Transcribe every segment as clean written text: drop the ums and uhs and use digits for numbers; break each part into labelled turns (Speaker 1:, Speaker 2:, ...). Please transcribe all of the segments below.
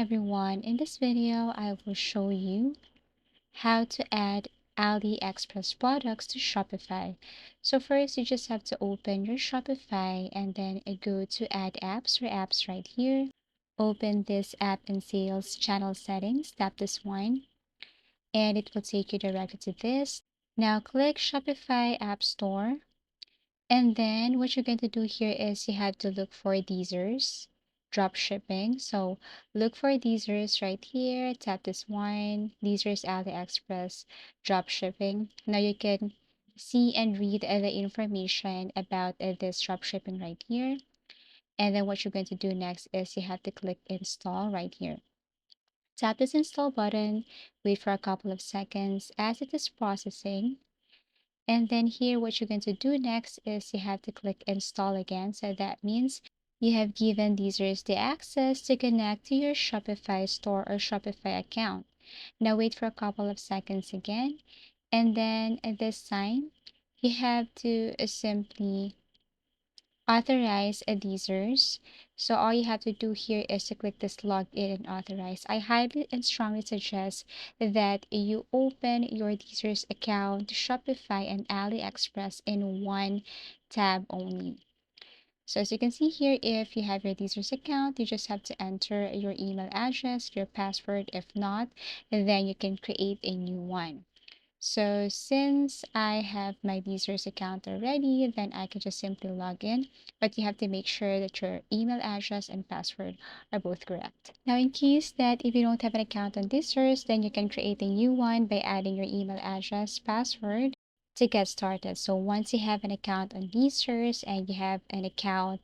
Speaker 1: everyone, in this video I will show you how to add Aliexpress products to Shopify. So first you just have to open your Shopify and then go to add apps or apps right here. Open this app and sales channel settings, tap this one and it will take you directly to this. Now click Shopify App Store. And then what you're going to do here is you have to look for Deezers drop shipping. So look for Deezers right here. Tap this one, Deezers AliExpress drop shipping. Now you can see and read the information about this drop shipping right here. And then what you're going to do next is you have to click install right here. Tap this install button, wait for a couple of seconds as it is processing. And then here, what you're going to do next is you have to click install again. So that means you have given users the access to connect to your Shopify store or Shopify account. Now wait for a couple of seconds again. And then at this time, you have to simply authorize users. So all you have to do here is to click this login and authorize. I highly and strongly suggest that you open your users account, Shopify and AliExpress in one tab only. So as you can see here, if you have your users account, you just have to enter your email address, your password. If not, then you can create a new one. So since I have my users account already, then I can just simply log in, but you have to make sure that your email address and password are both correct. Now, in case that if you don't have an account on Deezers, then you can create a new one by adding your email address, password to get started. So once you have an account on Deezers and you have an account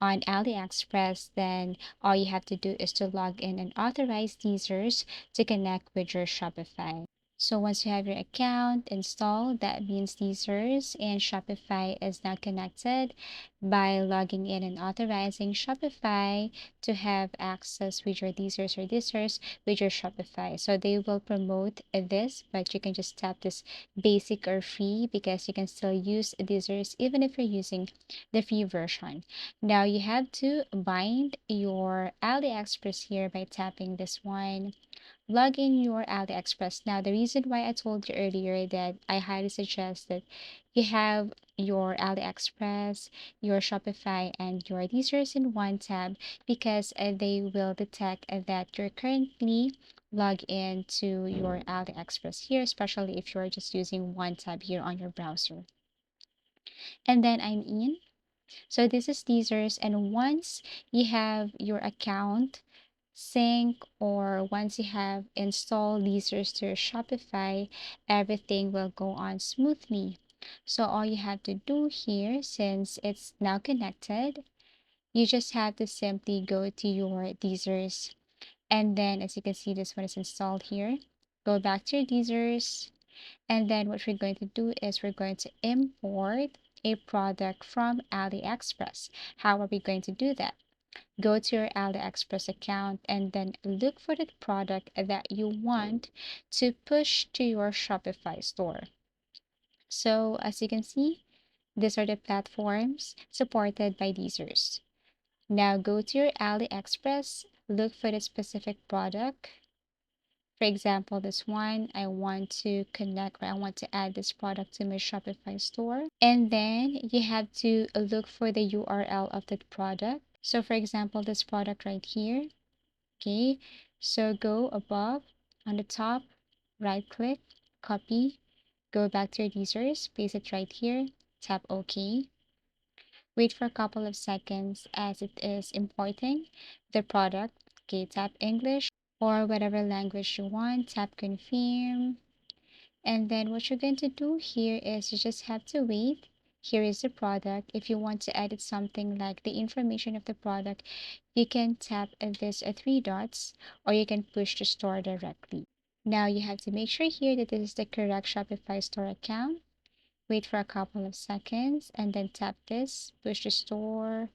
Speaker 1: on AliExpress, then all you have to do is to log in and authorize Deezers to connect with your Shopify. So once you have your account installed, that means Deezers and Shopify is now connected by logging in and authorizing Shopify to have access with your Deezers or Deezers with your Shopify. So they will promote this, but you can just tap this basic or free because you can still use Deezers even if you're using the free version. Now you have to bind your AliExpress here by tapping this one. Log in your AliExpress. Now, the reason why I told you earlier that I highly suggest that you have your AliExpress, your Shopify, and your Deezers in one tab because they will detect that you're currently logged into your AliExpress here, especially if you're just using one tab here on your browser. And then I'm in. So this is Deezers, and once you have your account sync or once you have installed Deezers to your Shopify, everything will go on smoothly. So all you have to do here, since it's now connected, you just have to simply go to your Deezers. And then as you can see, this one is installed here. Go back to your Deezers. And then what we're going to do is we're going to import a product from AliExpress. How are we going to do that? Go to your AliExpress account and then look for the product that you want to push to your Shopify store. So as you can see, these are the platforms supported by Deezers. Now go to your AliExpress, look for the specific product. For example, this one, I want to connect or I want to add this product to my Shopify store. And then you have to look for the URL of that product. So for example, this product right here. Okay, so go above on the top, right click, copy, go back to your users, paste it right here, tap OK. Wait for a couple of seconds as it is importing the product. Okay, tap English or whatever language you want, tap confirm. And then what you're going to do here is you just have to wait. Here is the product. If you want to edit something like the information of the product, you can tap this three dots or you can push the store directly. Now you have to make sure here that this is the correct Shopify store account. Wait for a couple of seconds and then tap this, push the store.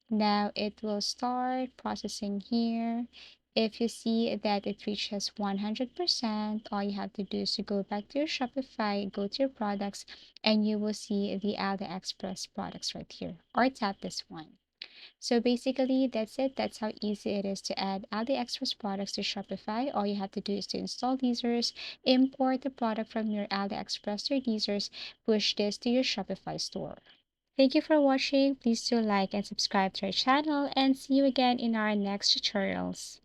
Speaker 1: Now it will start processing here. If you see that it reaches 100%, all you have to do is to go back to your Shopify, go to your products, and you will see the AliExpress products right here. Or tap this one. So basically, that's it. That's how easy it is to add AliExpress products to Shopify. All you have to do is to install Deezers, import the product from your AliExpress or Deezers, push this to your Shopify store. Thank you for watching. Please do like and subscribe to our channel and see you again in our next tutorials.